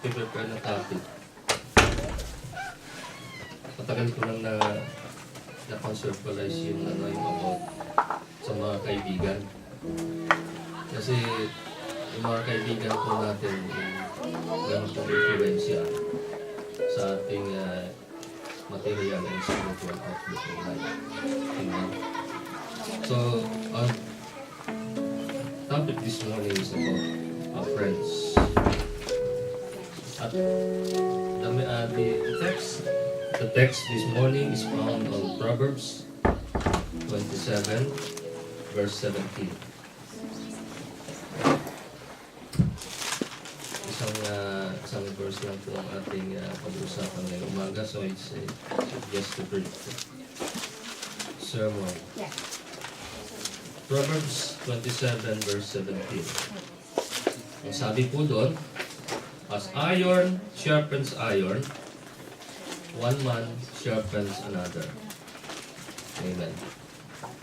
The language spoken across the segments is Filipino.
prepare na topic. Matagal ko lang na-conceptualize yung about sa mga kaibigan. Kasi yung mga kaibigan po natin gano'n pong influensya sa ating material and spiritual outlook in life. Amen. So, our topic this morning is about our friends. At the text this morning is found on Proverbs 27, verse 17. Isang verse lang po ang ating pag-usapan ngayong umaga, so it's just a brief sermon. Proverbs 27, verse 17. Ang sabi po doon, as iron sharpens iron, one man sharpens another. Amen.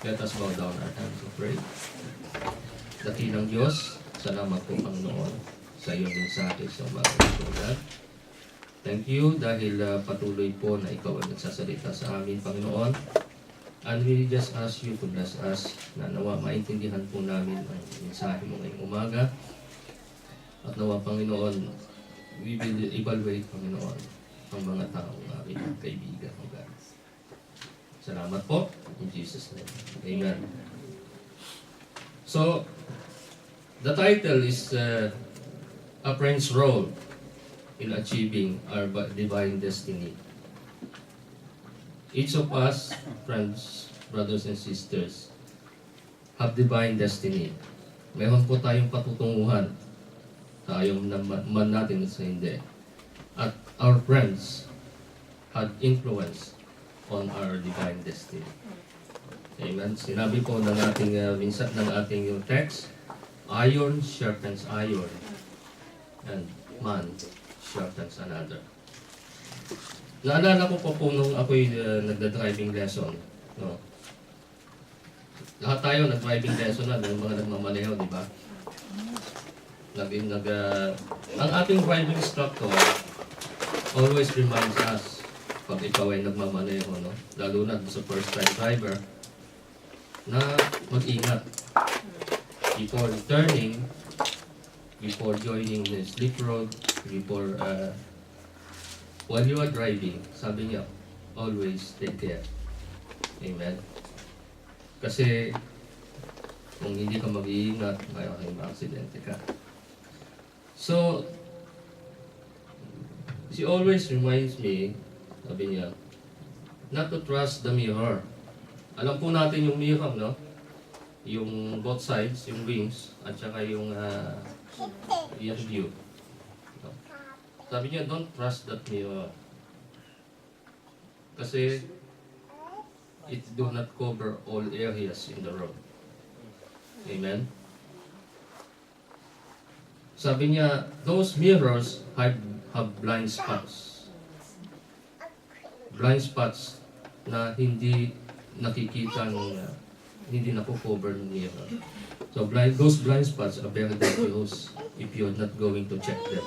Let us bow down our hands and pray. Dakilang Diyos, salamat po Panginoon sa iyong mensahe sa umaga ito, God. Thank you dahil patuloy po na ikaw ang nagsasalita sa amin, Panginoon. And we just ask you to bless us na nawa maintindihan po namin ang mensahe mo ngayong umaga. At nawa, Panginoon, we will evaluate, Panginoon, ang mga taong aming kaibigan, O God. Salamat po. In Jesus' name. Amen. So, the title is A Friend's Role in Achieving Our Divine Destiny. Each of us, friends, brothers and sisters, have divine destiny. Meron po tayong patutunguhan. Tayong man natin sa hindi. At our friends had influence on our divine destiny. Amen. Sinabi po ng ating minsan ng ating yung text, iron sharpens iron, and man sharpens another. Naalala ko po nung ako'y nagda-driving lesson, no? Lahat tayo nag-driving lesson na, ng mga nagmamaneho, di ba? Ang ating driving instructor always reminds us pag ikaw ay nagmamaneho, no? Lalo na sa first time driver, na mag-ingat before turning, before joining the slip road, before while you are driving. Sabi niya, always take care. Amen. Kasi kung hindi ka mag-iingat, may ma-aksidente ka. So, she always reminds me, sabi niya, not to trust the mirror. Alam po natin yung mirror, no? Yung both sides, yung wings, at saka yung view. No? Sabi niya, don't trust that mirror. Kasi it do not cover all areas in the road. Amen? Sabi niya, those mirrors have blind spots. Blind spots na hindi nakikita hindi napo-cover ng mirror. So those blind spots are very dangerous if you're not going to check them.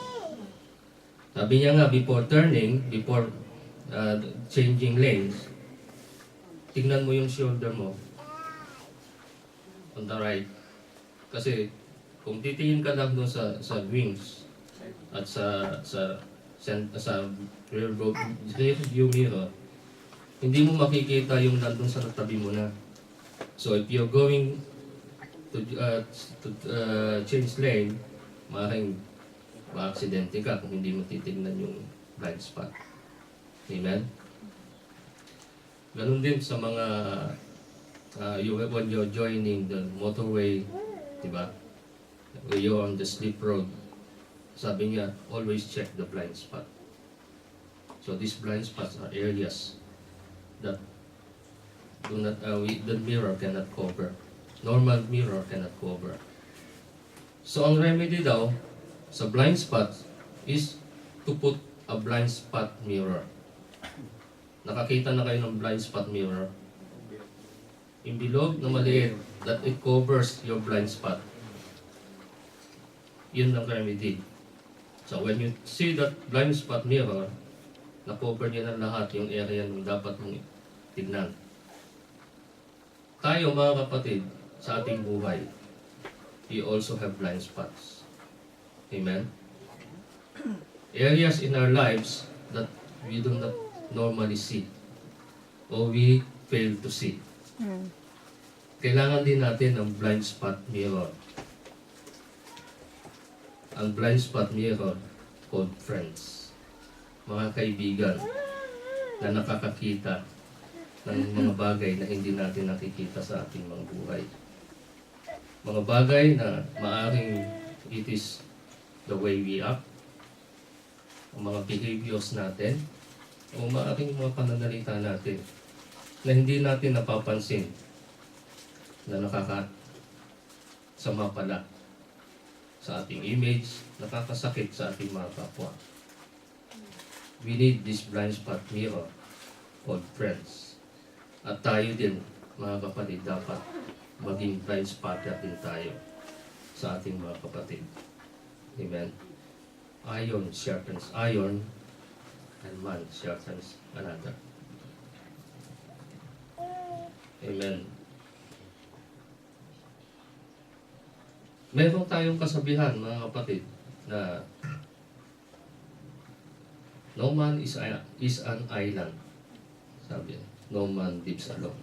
Sabi niya nga, before turning, before changing lanes, tingnan mo yung shoulder mo on the right. Kasi kung titingin ka lang doon sa wings at sa rear view mirror, hindi mo makikita yung nandun sa tabi mo na. So if you're going to change lane, maaaring ma-aksidente ka kung hindi mo titignan yung blind spot. Amen? Ganun din sa mga when you're joining the motorway, di ba? When you're on the slip road, sabi niya, always check the blind spot. So these blind spots are areas that the mirror cannot cover. Normal mirror cannot cover. So ang remedy daw sa blind spot is to put a blind spot mirror. Nakakita na kayo ng blind spot mirror? Yung bilog na maliit that it covers your blind spot. Yun ang remedy. So when you see that blind spot mirror, na-cover niya na lahat yung area na dapat mong tignan. Tayo mga kapatid, sa ating buhay, we also have blind spots. Amen? Areas in our lives that we do not normally see or we fail to see. Kailangan din natin ng blind spot mirror. Ang blind spot mirror called friends. Mga kaibigan na nakakakita ng mga bagay na hindi natin nakikita sa ating mga buhay. Mga bagay na maaring it is the way we act, ang mga behaviors natin, o maaring mga pananalita natin na hindi natin napapansin na nakakasama pala sa ating image, nakakasakit sa ating mga kapwa. We need this blind spot mirror called friends. At tayo din, mga kapatid, dapat maging blind spotter din tayo sa ating mga kapatid. Amen? Iron sharpens iron, and man sharpens another. Amen. Meron tayong kasabihan, mga kapatid, na no man is an island. Sabi, no man lives alone.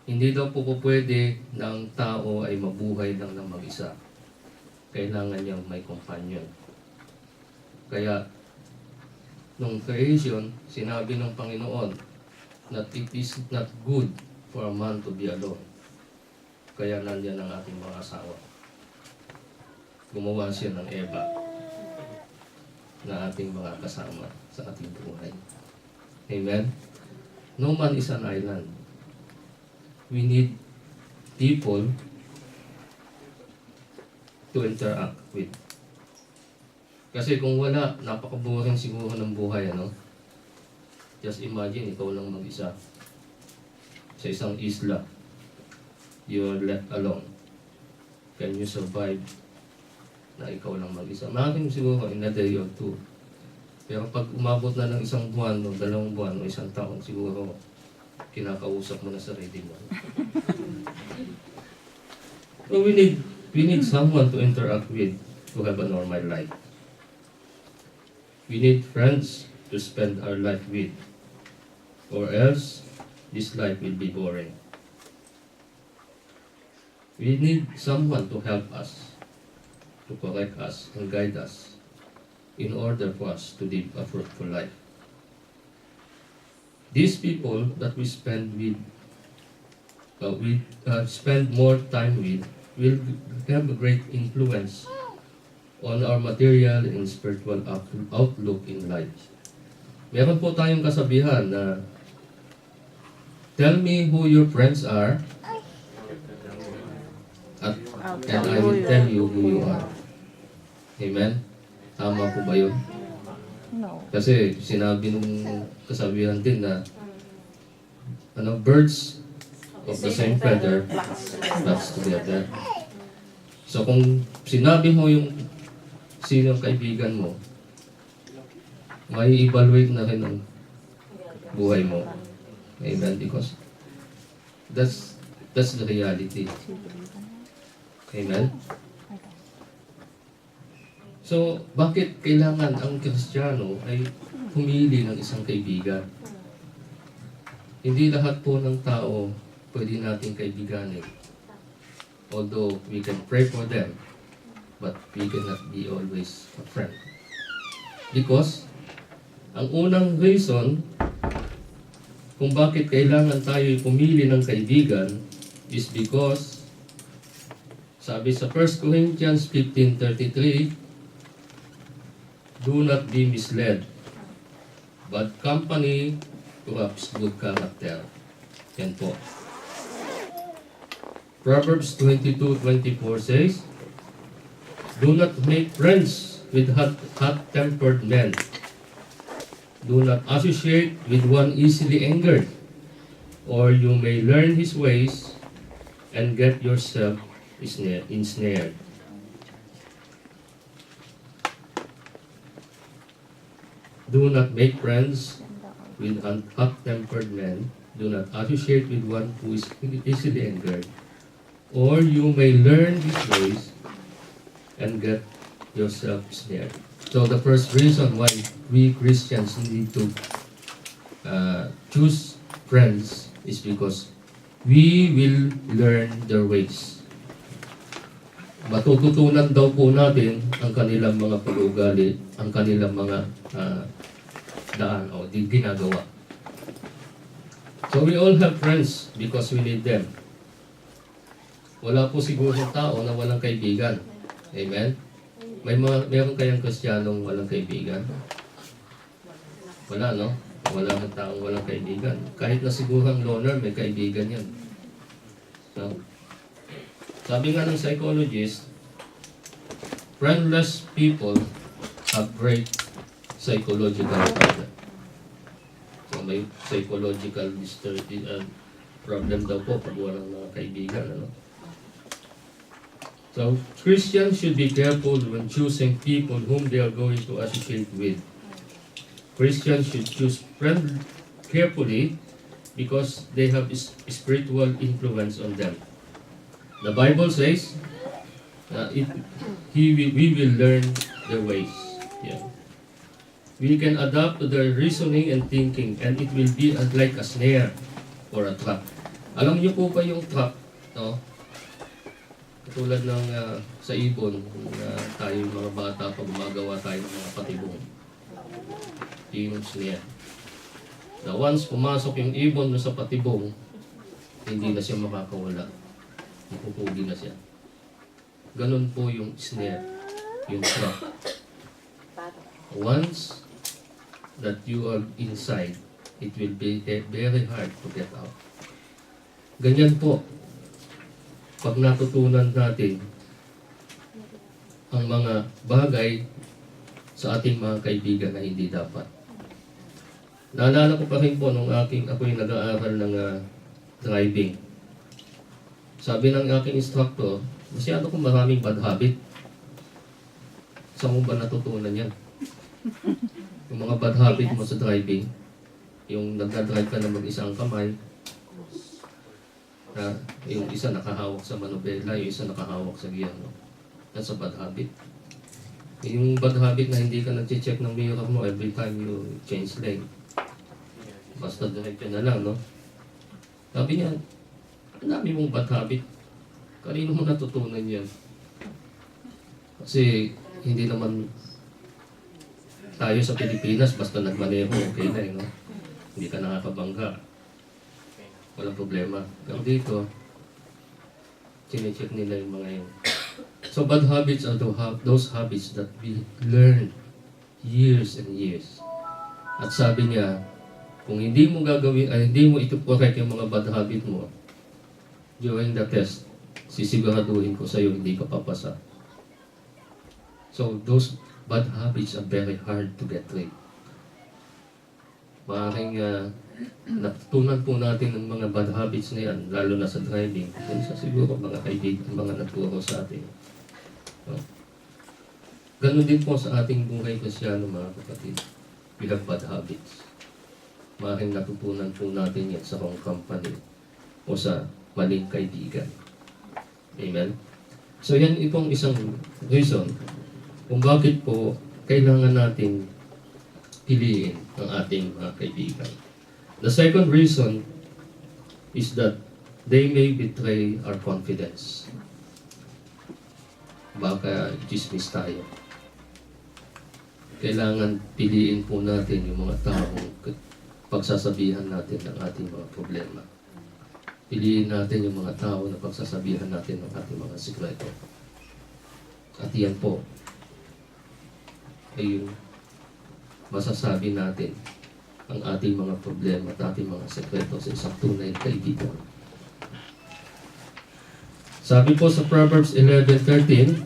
Hindi daw po pwede na ang tao ay mabuhay lang ng mag-isa. Kailangan niyang may companion. Kaya, nung creation, sinabi ng Panginoon that it is not good for a man to be alone. Kaya nandiyan ang ating mga asawa. Gumawa siya ng Eva na ating mga kasama sa ating buhay. Amen? No man is an island. We need people to interact with. Kasi kung wala, napakaboring siguro ng buhay, ano? Just imagine, ikaw lang mag-isa sa isang isla. You're left alone. Can you survive na ikaw lang mag-isa? Maraming siguro in a day or two. Pero pag umabot na ng isang buwan o 2 buwan o 1 taon, siguro kinakausap mo na sarili mo. So we need someone to interact with to have a normal life. We need friends to spend our life with, or else this life will be boring. We need someone to help us, to correct us and guide us in order for us to live a fruitful life. These people that we spend with, spend more time with, will have a great influence on our material and spiritual outlook in life. Meron po tayong kasabihan na, tell me who your friends are, and I will tell you who you are. Amen? Tama po ba yun? No. Kasi sinabi nung kasabihan din na birds of the same feather flocks together. So kung sinabi mo yung sino kaibigan mo, may evaluate na rin ang buhay mo. Amen? Because that's the reality. Amen? So, bakit kailangan ang Kristiyano ay pumili ng isang kaibigan? Hindi lahat po ng tao pwede nating kaibiganin. Although we can pray for them, but we cannot be always a friend. Because, ang unang reason kung bakit kailangan tayo pumili ng kaibigan is because, sabi sa 1 Corinthians 15:33, do not be misled. Bad company corrupts good character. Yan po. Proverbs 22:24 says, do not make friends with hot-tempered men. Do not associate with one easily angered, or you may learn his ways and get yourself ensnared. Do not make friends with an hot-tempered man. Do not associate with one who is easily angered. Or you may learn his ways and get yourself snared. So the first reason why we Christians need to choose friends is because we will learn their ways. Matututunan daw po natin ang kanilang mga pag-uugali, ang kanilang mga daan o ginagawa. So we all have friends because we need them. Wala po siguro tao na walang kaibigan. Amen? Meron kayang Kristiyanong walang kaibigan? Wala, no? Wala ng taong walang kaibigan. Kahit na siguro ang loner, may kaibigan yan. So, sabi nga ng psychologist, friendless people have great psychological problem. So, may psychological problem daw po pag walang mga kaibigan. Ano? So, Christians should be careful when choosing people whom they are going to associate with. Christians should choose friends carefully because they have spiritual influence on them. The Bible says we will learn their ways. Yeah. We can adapt to their reasoning and thinking, and it will be like a snare or a trap. Alam niyo po ba yung trap? No? Tulad ng sa ibon, tayo mga bata pag gumagawa tayo ng mga patibong. Yung snare. Na once pumasok yung ibon sa patibong, hindi na siya makakawala. Ipupugi na siya. Ganun po yung snare, yung trap. Once that you are inside, it will be very hard to get out. Ganyan po. Pag natutunan natin ang mga bagay sa ating mga kaibigan na hindi dapat. Naalala ko pa rin po nung ako'y nag-aaral ng driving. Sabi ng aking instructor, masyado kong maraming bad habit. Saan mo ba natutunan yan? Yung mga bad habit mo sa driving, yung nagdadrive ka na mag-isang kamay, na yung isa nakahawak sa manubela, yung isa nakahawak sa gear, no? That's a bad habit. Yung bad habit na hindi ka nag-check ng mirror mo every time you change lane. Basta diretso na lang, no? Sabi niya, ang dami mong bad habit. Kanino mo natutunan yan? Kasi hindi naman tayo sa Pilipinas basta nagmaneho, okay na, no? Hindi ka nakakabangga. Walang problema. Pero dito, chinecheck nila yung mga yun. So bad habits are those habits that we learn years and years. At sabi niya, kung hindi mo gagawin, hindi mo ito correct yung mga bad habit mo, during the test, sisiguraduhin ko sa'yo, hindi ka papasa. So those bad habits are very hard to get rid. Maaaring natutunan po natin ng mga bad habits na yan, lalo na sa driving. Kung sa siguro mga kaibigan, mga nagturo sa atin. No? Ganon din po sa ating buhay Kristyano, mga kapatid. We have bad habits. Maaaring natutunan po natin yan sa wrong company o sa maling kaibigan. Amen? So yan itong isang reason kung bakit po kailangan natin piliin ang ating mga kaibigan. The second reason is that they may betray our confidence. Baka chismis tayo. Kailangan piliin po natin yung mga taong pagsasabihan natin ng ating mga problema. Piliin natin yung mga tao na pagsasabihan natin ng ating mga sikreto. At yan po ay yung masasabi natin ang ating mga problema at ating mga sekreto sa isang tunay kaibigan. Sabi po sa Proverbs 11:13,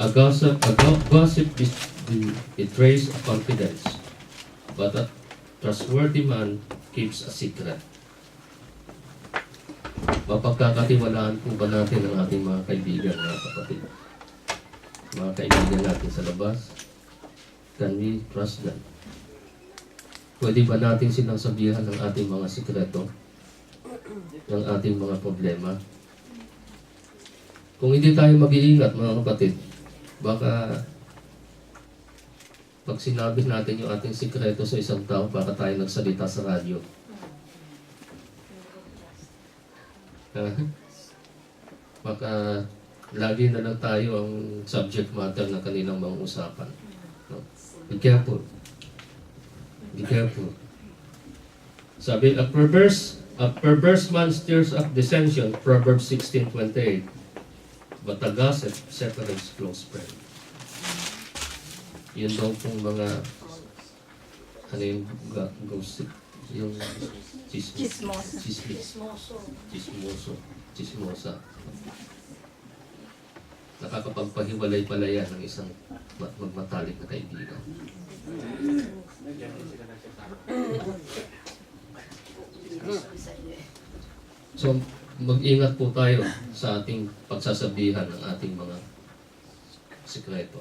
a gossip betrays a confidence, but a trustworthy man keeps a secret. Mapagkakatiwalaan po ba natin ang ating mga kaibigan, mga kapatid? Mga kaibigan natin sa labas, can we trust them? Pwede ba natin silang sabihan ng ating mga sikreto? Ng ating mga problema? Kung hindi tayo mag-iingat, mga kapatid, baka pag sinabi natin yung ating sikreto sa isang tao, baka tayo nagsalita sa radyo. Baka lagi na lang tayo ang subject matter ng kanilang mga usapan. No? Be careful. Be careful. Sabi, a perverse man stirs up dissension, Proverbs 16:28. But a gossip separates close friends. Yun daw pong mga ano yung gossip, yung chismosa. Nakakapagpahiwalay-palayan ng isang magmatalik na kaibigan. So, mag-ingat po tayo sa ating pagsasabihan ng ating mga sikreto.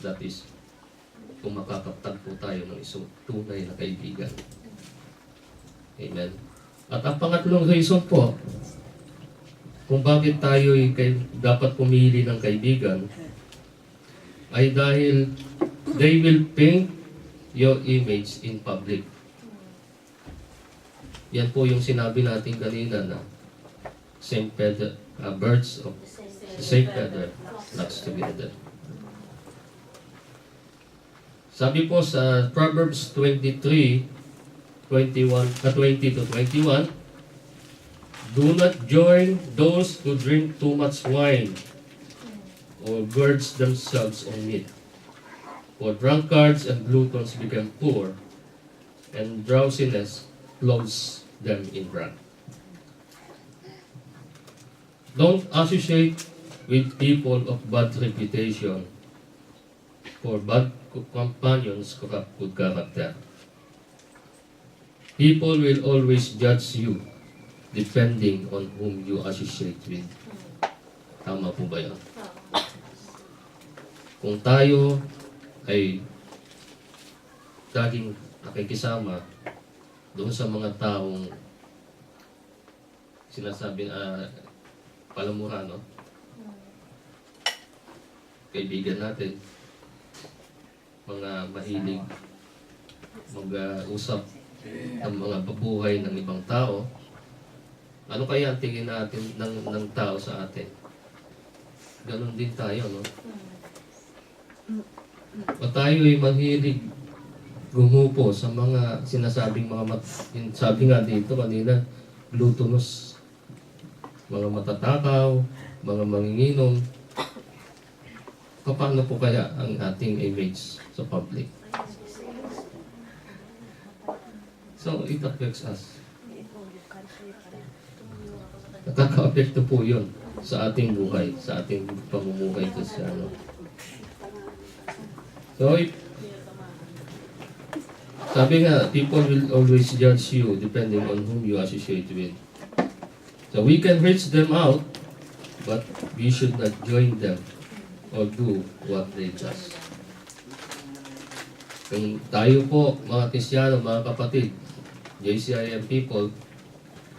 That is, kung makakaptag po tayo ng isang tunay na kaibigan. Amen. At ang pangatlong reason po, kung bakit tayo dapat pumili ng kaibigan, ay dahil they will paint your image in public. Yan po yung sinabi natin kanina na same feather, birds of the same feather flocks together. Sabi po sa Proverbs 23:20 to 21, do not join those who drink too much wine or gorge themselves on meat. For drunkards and gluttons become poor, and drowsiness clothes them in wrath. Don't associate with people of bad reputation, for bad companions corrupt good character. People will always judge you depending on whom you associate with. Tama po ba yan? Kung tayo ay laging nakikisama doon sa mga taong sinasabi palamura, no? Kaibigan natin, mga mahilig mag-usap ng mga babuhay ng ibang tao, ano kaya ang tingin natin ng tao sa atin? Ganon din tayo, no? O tayo ay mahilig gumupo sa mga sinasabing sabi nga dito kanina, glutinous, mga matatakaw, mga manginginom. Paano po kaya ang ating image sa public? So, it affects us. Nakaka-apekto po yun sa ating buhay, sa ating pamumuhay Kristiyano. So, sabi nga, people will always judge you depending on whom you associate with. So, we can reach them out, but we should not join them or do what they does. Kung tayo po, mga Kristiyano, mga kapatid, JCIM people,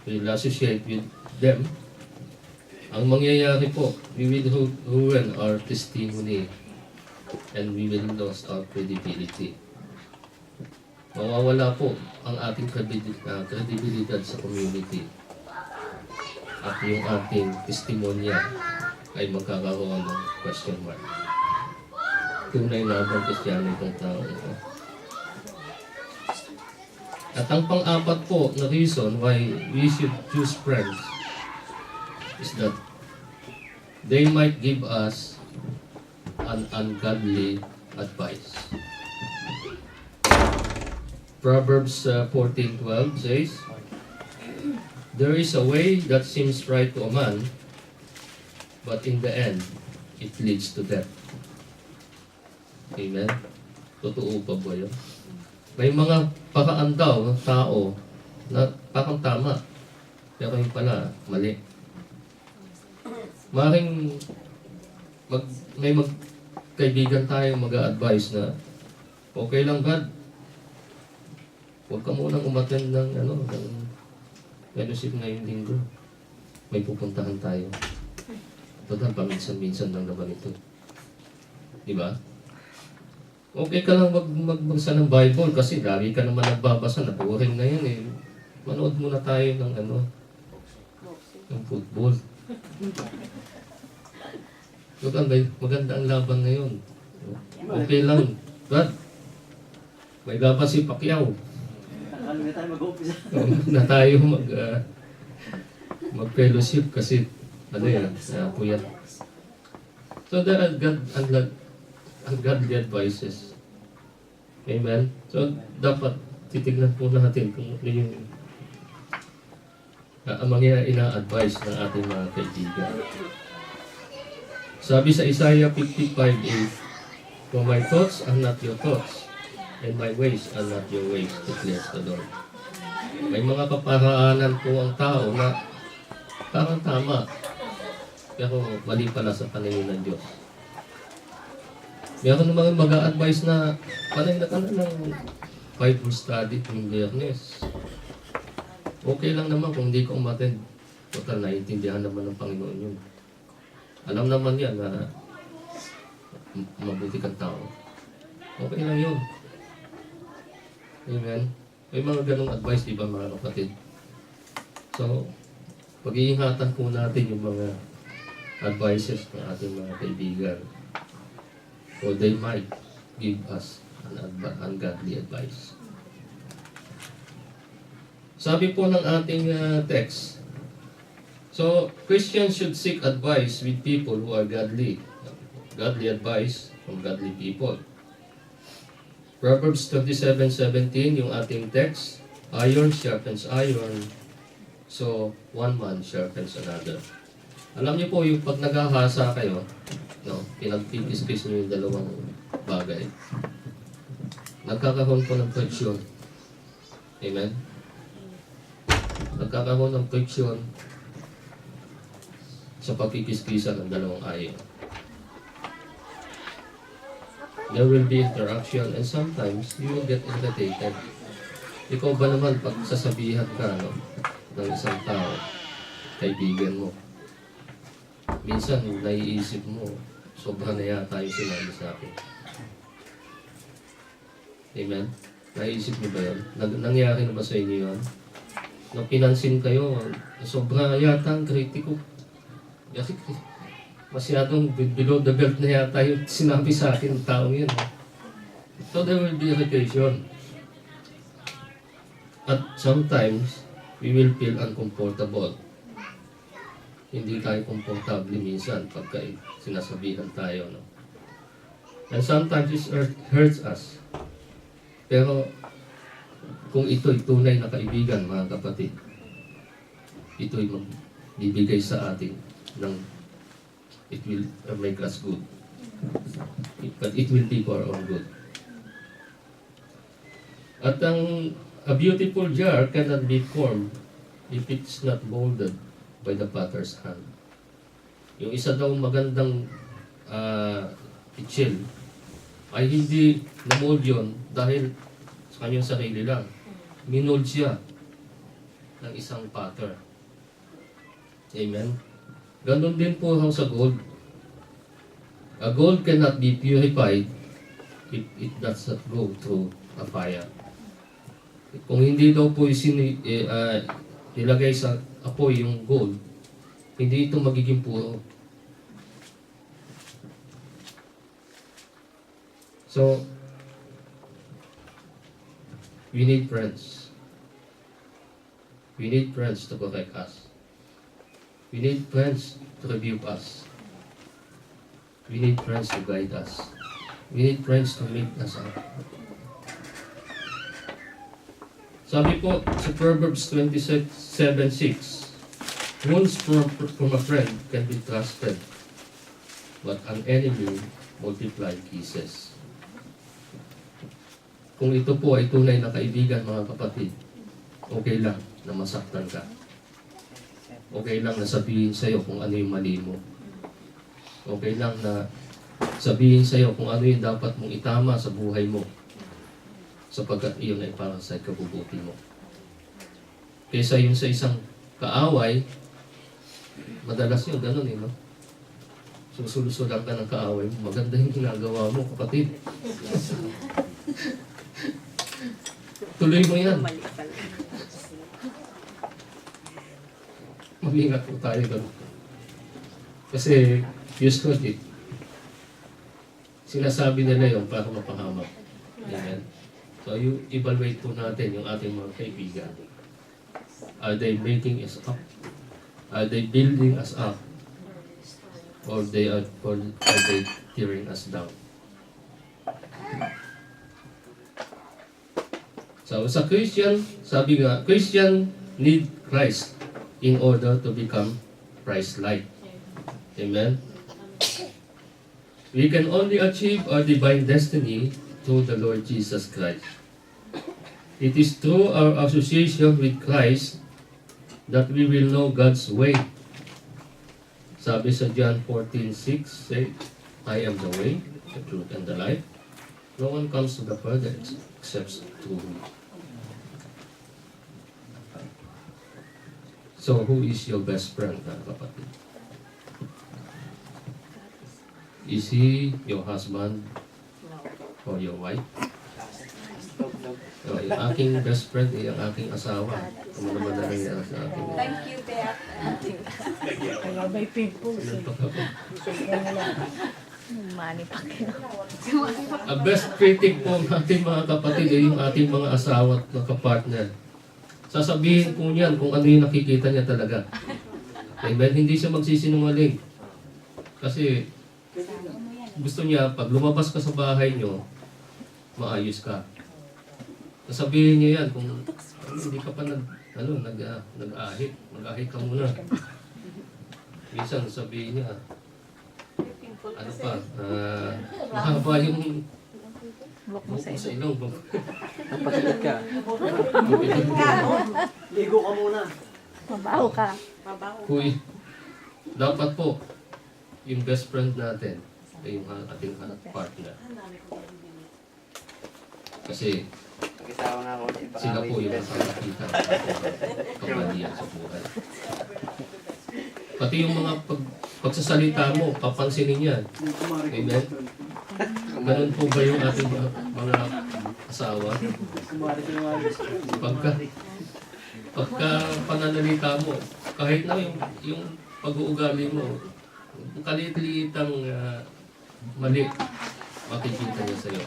will associate with them, ang mangyayari po, we will ruin our testimony and we will lose our credibility. Mawawala po ang ating kredibilidad sa community at yung ating testimonya ay magkakaroon ng question mark. Tunay na bang Kristiyano itong tao ito? At ang pang-apat po na reason why we should choose friends is that they might give us an ungodly advice. Proverbs 14:12 says, there is a way that seems right to a man, but in the end, it leads to death. Amen? Totoo pa ba yun? May mga paraan daw ng tao na parang tama, pero yung pala, mali. Maring may kaibigan tayo mag-a-advise na okay lang God, Huwag ka munang umattend ng fellowship ngayong linggo. May pupuntahan tayo. Total, paminsan-minsan lang naman ito. Di ba? Okay ka lang magbasa ng Bible kasi lagi ka naman nagbabasa, na-boring na yan eh. Manood muna tayo ng ng football. Total, maganda ang laban ngayon. Okay lang. But, may laban si Pacquiao. Ano na tayo mag-umpisa? Na tayo mag-fellowship kasi puyat. So there are godly advices. Amen? So dapat titignan po natin kung ano yung mga ina-advise ng ating mga kaibigan. Sabi sa Isaiah 55:8, "For my thoughts are not your thoughts, and my ways are not your ways, declares the Lord." May mga kaparaanan po ang tao na parang tama, pero mali pala sa paningin ng Diyos. Meron naman mag-a-advise na panay na ka na ng Bible study tuwing Biyernes. Okay lang naman kung hindi ka umattend. Total, naiintindihan naman ng Panginoon yun. Alam naman yan na mabuti kang tao. Okay lang yun. Amen. May mga ganong advice, di ba mga kapatid? So, pag-iingatan po natin yung mga advices ng ating mga kaibigan. So they might give us an ungodly advice. Sabi po ng ating text, so Christians should seek advice with people who are godly. Godly advice from godly people. Proverbs 27:17, yung ating text, iron sharpens iron, so one man sharpens another. Alam niyo po, yung pag naghahasa kayo, pinagpipis-pis niyo yung dalawang bagay, nagkakaroon po ng friction. Amen? Nagkakaroon ng friction sa pagpipis-pisan ng dalawang iron. There will be interaction and sometimes you will get irritated. Ikaw ba naman pag sasabihan ka ng isang tao, kaibigan mo, minsan naiisip mo, sobra na yata yung sinabi sa akin. Amen? Naiisip mo ba yun? Nangyari na ba sa inyo yun? Nung pinansin kayo, sobra yata ang kritiko. Kasi masyadong below the belt na yata yung sinabi sa akin ng taong yun. So there will be irritation. At sometimes, we will feel uncomfortable. Hindi tayo komportable minsan pagka sinasabihan tayo. No? And sometimes it hurts us. Pero kung ito'y tunay na kaibigan, mga kapatid, ito'y magbibigay sa atin ng it will make us good. But it will be for our own good. At a beautiful jar cannot be formed if it's not molded by the potter's hand. Yung isa daw magandang itchel ay hindi na-mold yun dahil sa kanyang sarili lang. Minold siya ng isang potter. Amen? Ganon din po sa gold. A gold cannot be purified if it does not go through a fire. Kung hindi daw po nilagay sa apoy yung gold, hindi ito magiging puro. So, we need friends. We need friends to correct us. We need friends to rebuke us. We need friends to guide us. We need friends to lift us up. Sabi po sa Proverbs 27:6, wounds from a friend can be trusted, but an enemy multiply kisses. Kung ito po ay tunay na kaibigan, mga kapatid, okay lang na masaktan ka. Okay lang na sabihin sa'yo kung ano yung mali mo. Okay lang na sabihin sa'yo kung ano yung dapat mong itama sa buhay mo. sapagkat iyon ay para sa ikabubuti mo. Kaysa yun sa isang kaaway, madalas yun, ganun eh, no? Susulsulan ka ng kaaway mo, maganda yung ginagawa mo, kapatid. Tuloy mo yan. Mag-ingat po tayo doon. Kasi, usually, sinasabi nila yun para mapahamak. Amen. So, evaluate po natin yung ating mga kaibigan. Are they making us up? Are they building us up? Or are they tearing us down? So, sa Christian, sabi nga, Christian need Christ in order to become Christ-like. Amen? We can only achieve our divine destiny through the Lord Jesus Christ. It is through our association with Christ that we will know God's way. Sabi sa John 14:6, say, I am the way, the truth, and the life. No one comes to the Father except through me. So, who is your best friend, kapatid? Is he your husband or your wife? So, yung aking best friend ay ang aking asawa. Kung ano ba na nangyari sa akin. Thank you, Beth. Kaya may pimples eh. Mani pa kayo. Ang best critic po ng ating mga kapatid ay yung ating mga asawa at kapartner. Sasabihin po niyan kung ano yung nakikita niya talaga. Amen? Hindi siya magsisinungaling. Kasi gusto niya, pag lumabas ka sa bahay niyo, maayos ka. Sasabihin niya yan kung hindi ka pa nag-ahit. Mag-ahit ka muna. Minsan sabihin niya, ano pa, mahaba yung buko sa ilong. Napasikat ka. Ligo ka muna. Mabaho ka. Kuy, dapat po, yung best friend natin ay yung ating partner. Kasi sila po yung nakakita ng kapalian sa buhay. Pati yung mga pagsasalita mo, papansinin yan. Amen? Ganun po ba yung ating mga asawa? Pagka pananalita mo, kahit na yung pag-uugali mo, kalit-liitang mali, makikita niya sa'yo.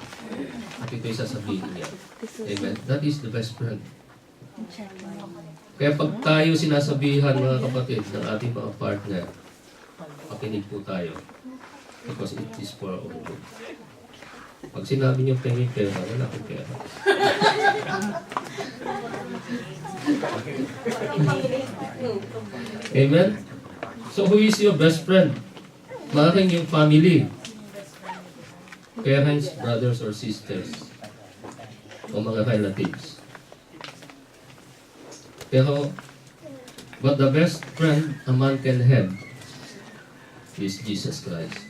At ito'y sasabihin niya. Amen? That is the best friend. Kaya pag tayo sinasabihan, mga kapatid, ng ating mga partner, makinig po tayo. Because it is for our own good. Pag sinabi niyo pengi pera, wala akong pera. Amen? So who is your best friend? Maaaring yung family. Parents, brothers, or sisters. O mga relatives. Pero, but the best friend a man can have is Jesus Christ.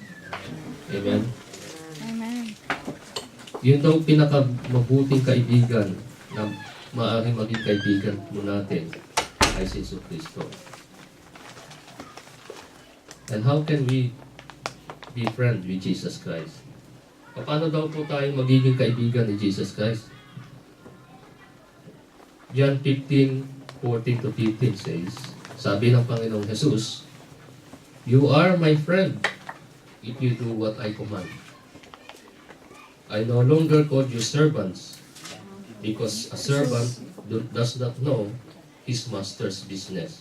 Amen? Amen. Yun daw pinakamabuting kaibigan na maaaring maging kaibigan mo natin ay si Jesus Cristo. And how can we be friends with Jesus Christ? Paano daw po tayo magiging kaibigan ni Jesus Christ? John 15:14-15 says, sabi ng Panginoong Jesus, you are my friend if you do what I command. I no longer call you servants, because a servant does not know his master's business.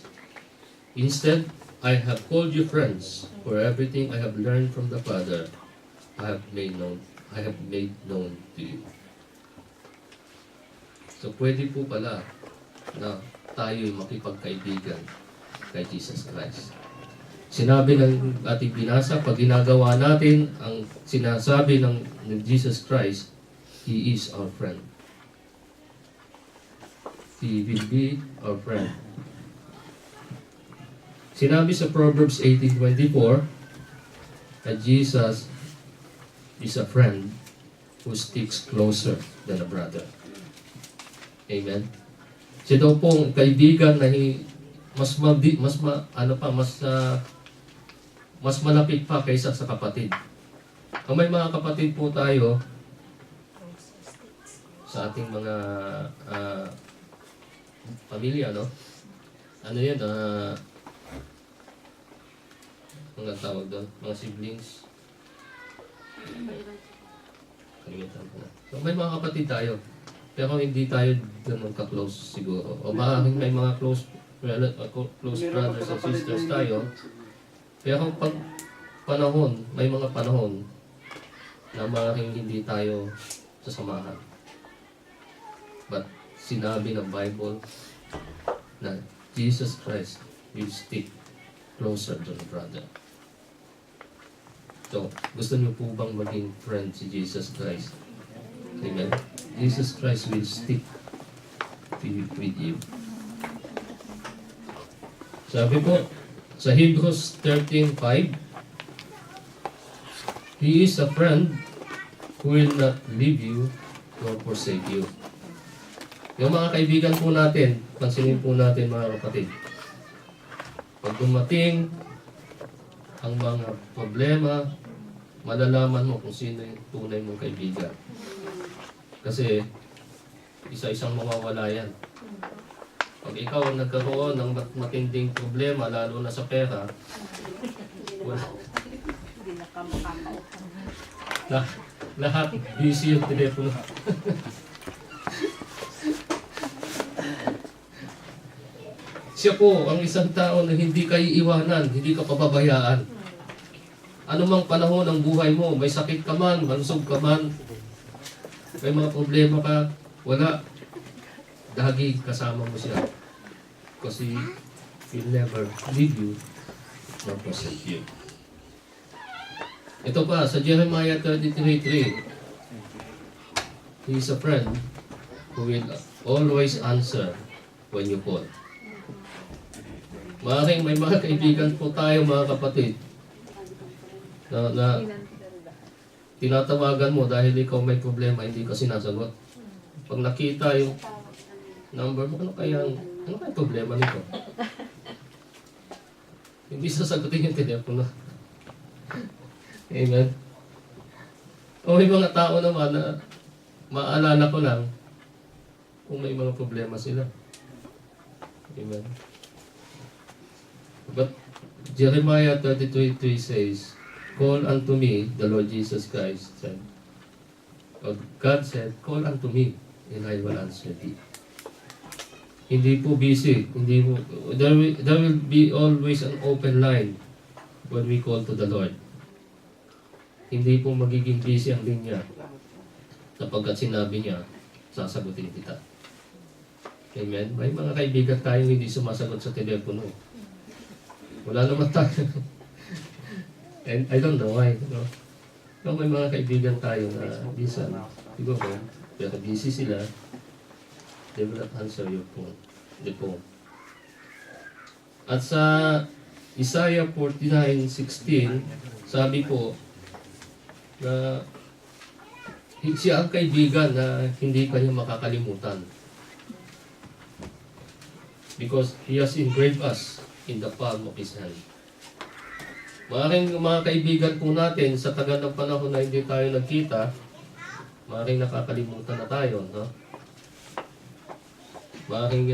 Instead, I have called you friends, for everything I have learned from the Father, I have made known to you. So pwede po pala na tayo'y makipagkaibigan kay Jesus Christ. Sinabi ng ating binasa, pag ginagawa natin ang sinasabi ng Jesus Christ, He is our friend. He will be our friend. Sinabi sa Proverbs 18:24 that Jesus is a friend who sticks closer than a brother. Amen. Siya daw pong kaibigan na mas malapit pa kaysa sa kapatid. Kung may mga kapatid po tayo sa ating mga pamilya, no? Ano yan? Mga tawag doon, mga siblings. Kalimutan ko na. So, may mga kapatid tayo. Pero hindi tayo ganun ka-close siguro. O maaaring may mga close brothers and sisters tayo. Pero pag panahon, may mga panahon na maaaring hindi tayo sasamahan. But sinabi ng Bible na Jesus Christ will stick closer to the brother. So, gusto niyo po bang maging friend si Jesus Christ? Amen? Jesus Christ will stick with you. Sabi po, sa Hebrews 13:5, He is a friend who will not leave you nor forsake you. Yung mga kaibigan po natin, pansinin po natin mga kapatid. Pag dumating ang mga problema, malalaman mo kung sino yung tunay mong kaibigan. Kasi isa-isang mawawala yan. Pag ikaw nagkaroon ng matinding problema, lalo na sa pera, lahat busy yung telepono. Siya po ang isang tao na hindi ka iiwanan, hindi ka pababayaan. Ano mang panahon ng buhay mo, may sakit ka man, malusog ka man, may mga problema ka, wala. Dahagi kasama mo siya. Kasi he'll never leave you nor forsake you. Ito pa, sa Jeremiah 33:3, He is a friend who will always answer when you call. Maaaring may mga kaibigan po tayo, mga kapatid, na tinatawagan mo dahil ikaw may problema, hindi ka sinasagot. Pag nakita yung number mo, ano kayang problema nito? Hindi sasagutin yung telepono. Amen. O may mga tao naman na maalala ko lang kung may mga problema sila. Amen. But Jeremiah 33:3 says, "Call unto me, the Lord Jesus Christ said." Or God said, "Call unto me, and I will answer thee." Hindi po busy. There will be always an open line when we call to the Lord. Hindi po magiging busy ang linya sapagkat sinabi niya, sasagutin kita. Amen? May mga kaibigan tayo hindi sumasagot sa telepono. Wala naman tayo. And I don't know why. No? No, may mga kaibigan tayo na bisa, siguro, pero busy sila, they will not answer your phone. The phone. At sa Isaiah 49:16, sabi po na siya ang kaibigan na hindi kanya makakalimutan. Because He has engraved us in the palm of His hand. Maaaring mga kaibigan po natin, sa tagal ng panahon na hindi tayo nagkita, maaaring nakakalimutan na tayo, no? Maaaring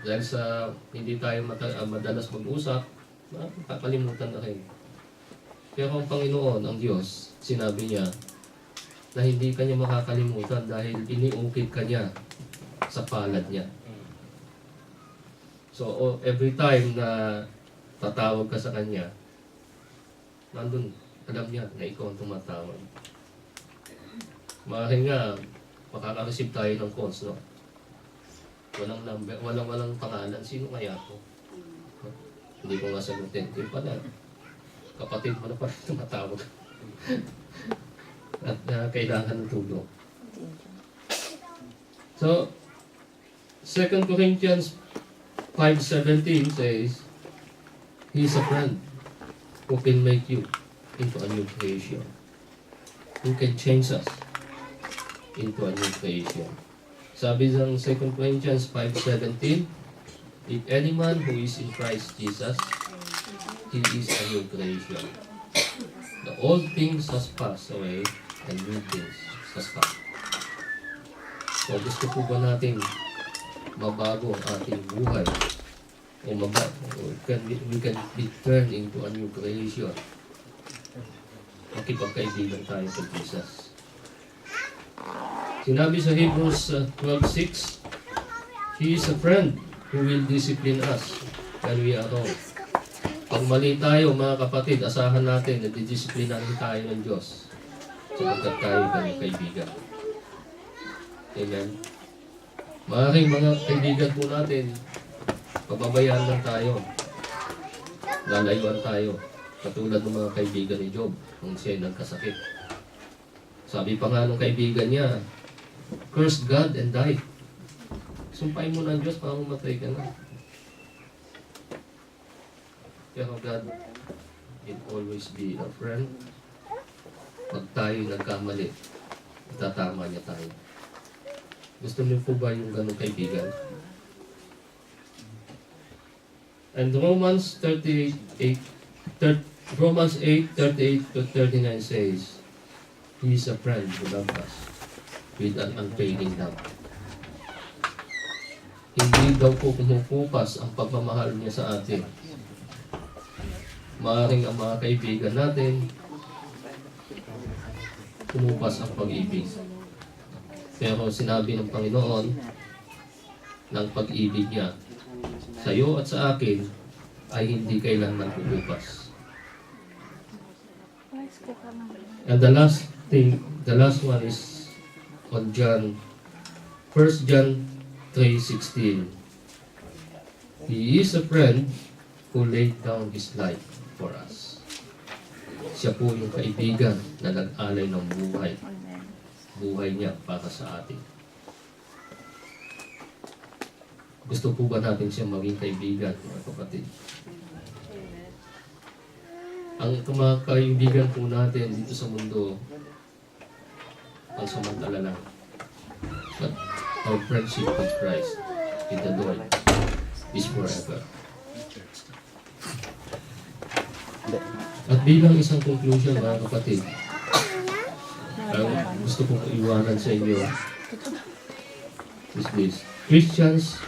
dahil sa hindi tayo madalas mag-usap, nakakalimutan na rin. Pero ang Panginoon, ang Diyos, sinabi niya na hindi kanya makakalimutan dahil iniukit kanya sa palad niya. So, every time na tatawag ka sa kanya, nandun, alam niya na ikaw ang tumatawag. Maaaring nga, makaka-receive tayo ng calls, no? Walang number, walang pangalan. Sino kaya ako? Hindi ko nga sagutin. Yung pala, kapatid mo na pa tumatawag. At kailangan ng tulong. So, 2 Corinthians 5:17 says, He is a friend who can make you into a new creation. who can change us into a new creation. Sabi ng 2 Corinthians 5:17, if any man who is in Christ Jesus, he is a new creation. The old things has passed away and new things has come. So gusto po ba natin mabago ang ating buhay? O we can be turned into a new creation. Makipagkaibigan tayo kay Jesus. Sinabi sa Hebrews 12:6, He is a friend who will discipline us when we are wrong. Pag mali tayo, mga kapatid, asahan natin na didisiplinahin tayo ng Diyos sapagkat tayo kanyang kaibigan. Amen. Maaaring mga kaibigan po natin, pababayaan lang tayo, lalayuan tayo, katulad ng mga kaibigan ni Job nung siya nagkasakit. Sabi pa nga ng kaibigan niya, curse God and die. Sumpahin mo ng Diyos para mamatay ka na. Pero God will always be a friend. Pag tayo nagkamali, itatama niya tayo. Gusto niyo po ba yung ganong kaibigan? And Romans 8:38-39 says, He is a friend who loves us with an unfailing love. Hindi daw po kumukupas ang pagmamahal niya sa atin. Maaaring ang mga kaibigan natin, kumupas ang pag-ibig. Pero sinabi ng Panginoon, ng pag-ibig niya sa iyo at sa akin ay hindi kailanman kukupas. And the last one is on 1 John 3:16. He is a friend who laid down his life for us. Siya po yung kaibigan na nag-alay ng buhay niya para sa atin. Gusto po ba natin siya maging kaibigan, mga kapatid? Ang mga kaibigan po natin dito sa mundo, ang samantala lang. But our friendship with Christ, with the Lord, is forever. At bilang isang conclusion, mga kapatid, gusto kong iwanan sa inyo is this. Christians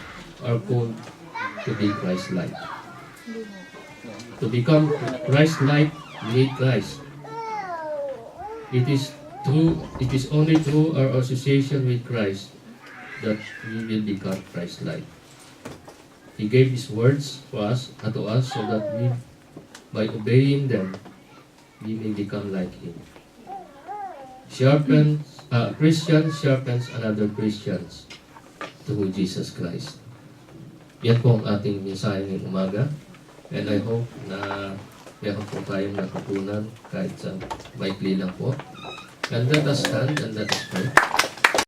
are called to be Christ-like. To become Christ-like, we need Christ. It is only through our association with Christ that we will become Christ-like. He gave His words to us so that we, by obeying them, we may become like Him. Christian sharpens another Christians through Jesus Christ. Yan po ang ating mensahe ngayong umaga. And I hope na meron po tayong natutunan kahit sa maikli lang po. And let us stand and let us pray.